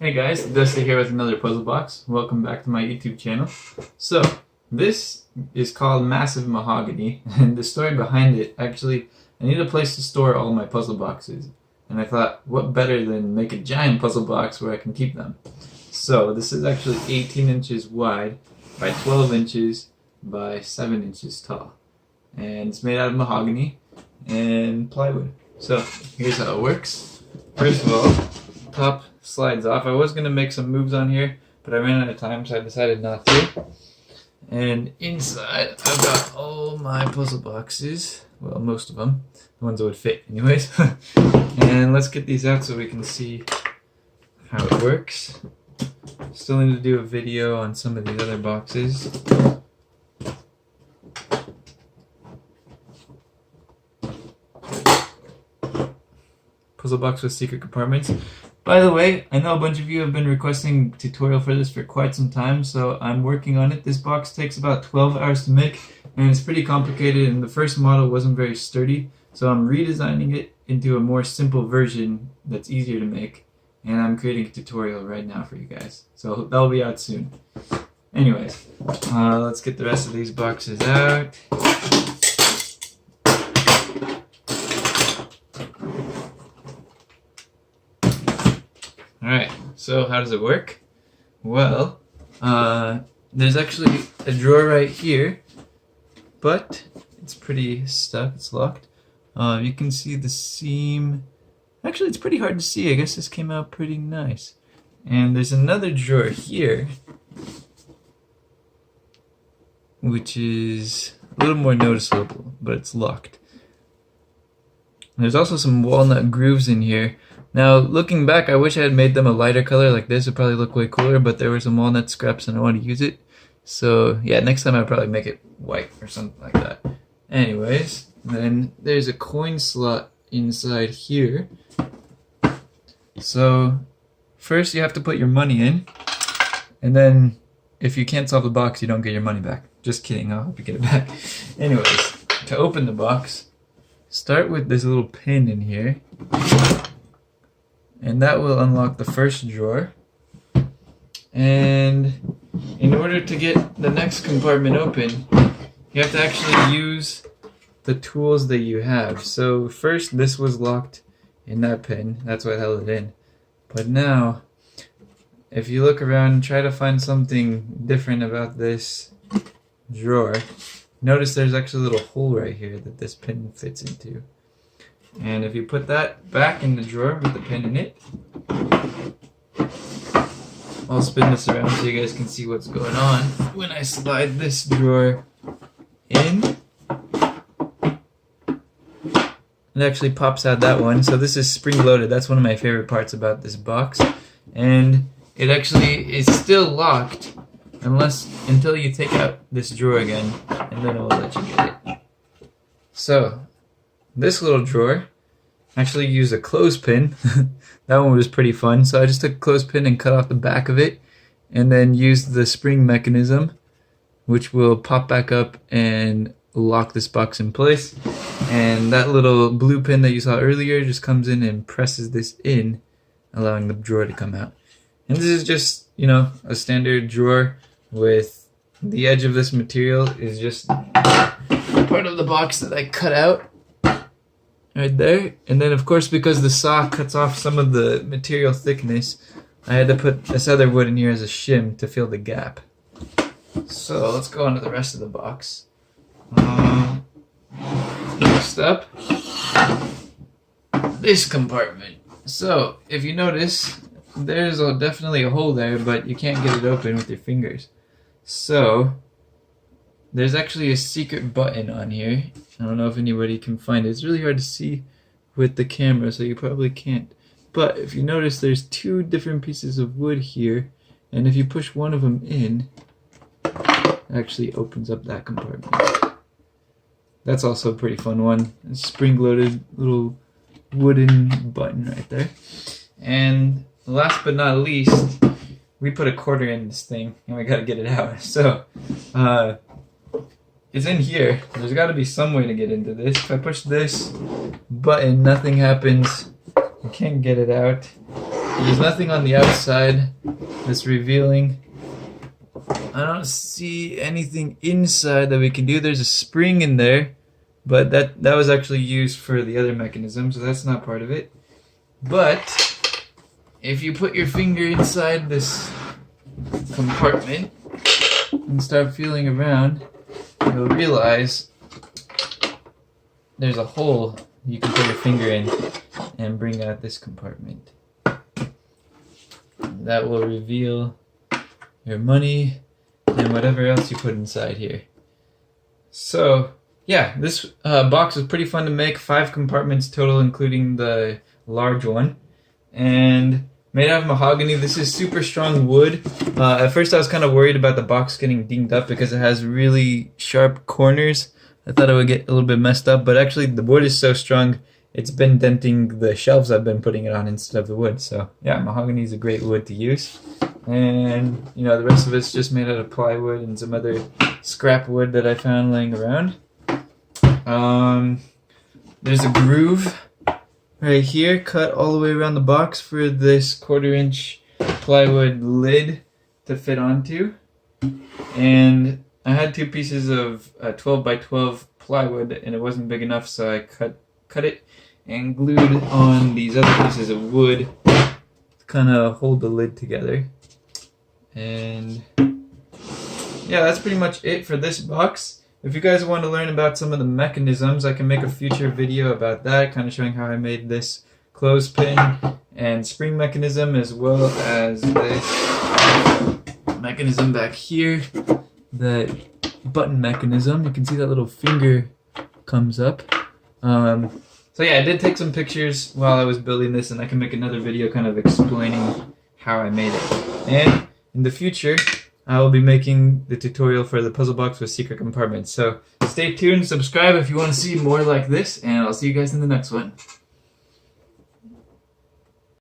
Hey guys, Dusty here with another puzzle box. Welcome back to my YouTube channel. So, this is called Massive Mahogany, and the story behind it, actually, I need a place to store all my puzzle boxes. And I thought, what better than make a giant puzzle box where I can keep them. So, this is actually 18 inches wide by 12 inches by 7 inches tall. And it's made out of mahogany and plywood. So, here's how it works. First of all, top slides off. I was going to make some moves on here, but I ran out of time, so I decided not to. And inside, I've got all my puzzle boxes. Well, most of them. The ones that would fit anyways. And let's get these out so we can see how it works. Still need to do a video on some of these other boxes. Puzzle box with secret compartments. By the way, I know a bunch of you have been requesting a tutorial for this for quite some time, so I'm working on it. This box takes about 12 hours to make, and it's pretty complicated, and the first model wasn't very sturdy, so I'm redesigning it into a more simple version that's easier to make, and I'm creating a tutorial right now for you guys. So that'll be out soon. Anyways, let's get the rest of these boxes out. Alright, so how does it work? Well, there's actually a drawer right here, but it's pretty stuck, it's locked. You can see the seam. Actually, it's pretty hard to see. I guess this came out pretty nice. And there's another drawer here, which is a little more noticeable, but it's locked. And there's also some walnut grooves in here. Now, looking back, I wish I had made them a lighter color like this. It would probably look way cooler, but there were some walnut scraps and I want to use it. So, yeah, next time I'll probably make it white or something like that. Anyways, then there's a coin slot inside here. So, first you have to put your money in, and then if you can't solve the box, you don't get your money back. Just kidding, I'll help you get it back. Anyways, to open the box, start with this little pin in here. And that will unlock the first drawer. And in order to get the next compartment open, you have to actually use the tools that you have. So first this was locked in that pin, that's what held it in. But now, if you look around and try to find something different about this drawer, notice there's actually a little hole right here that this pin fits into. And if you put that back in the drawer with the pin in it, I'll spin this around so you guys can see what's going on. When I slide this drawer in, it actually pops out that one. So this is spring loaded. That's one of my favorite parts about this box. And it actually is still locked until you take out this drawer again, and then it will let you get it. So this little drawer actually used a clothespin. That one was pretty fun. So I just took a clothespin and cut off the back of it, and then used the spring mechanism, which will pop back up and lock this box in place. And that little blue pin that you saw earlier just comes in and presses this in, allowing the drawer to come out. And this is just, you know, a standard drawer with the edge of this material is just part of the box that I cut out right there. And then of course, because the saw cuts off some of the material thickness, I had to put this other wood in here as a shim to fill the gap. So let's go on to the rest of the box. Next up, this compartment. So if you notice, there's definitely a hole there, but you can't get it open with your fingers. So there's actually a secret button on here. I don't know if anybody can find it. It's really hard to see with the camera, so you probably can't. But if you notice, there's two different pieces of wood here, and if you push one of them in, it actually opens up that compartment. That's also a pretty fun one. A spring-loaded little wooden button right there. And last but not least, we put a quarter in this thing, and we gotta get it out. So, it's in here. There's got to be some way to get into this. If I push this button, nothing happens. I can't get it out. There's nothing on the outside that's revealing. I don't see anything inside that we can do. There's a spring in there, but that was actually used for the other mechanism, so that's not part of it. But if you put your finger inside this compartment and start feeling around, you'll realize there's a hole you can put your finger in and bring out this compartment. That will reveal your money and whatever else you put inside here. So yeah, this box was pretty fun to make. 5 compartments total, including the large one, and made out of mahogany. This is super strong wood. At first I was kind of worried about the box getting dinged up because it has really sharp corners. I thought it would get a little bit messed up, but actually the wood is so strong it's been denting the shelves I've been putting it on instead of the wood. So yeah, mahogany is a great wood to use. And you know, the rest of it's just made out of plywood and some other scrap wood that I found laying around. There's a groove right here cut all the way around the box for this 1/4 inch plywood lid to fit onto. And I had 2 pieces of 12 by 12 plywood and it wasn't big enough, so I cut it and glued on these other pieces of wood to kind of hold the lid together. And yeah, that's pretty much it for this box. If you guys want to learn about some of the mechanisms, I can make a future video about that, kind of showing how I made this clothespin and spring mechanism, as well as this mechanism back here, that button mechanism. You can see that little finger comes up. So yeah, I did take some pictures while I was building this, and I can make another video kind of explaining how I made it. And in the future, I will be making the tutorial for the puzzle box with secret compartments. So stay tuned, subscribe if you want to see more like this, and I'll see you guys in the next one.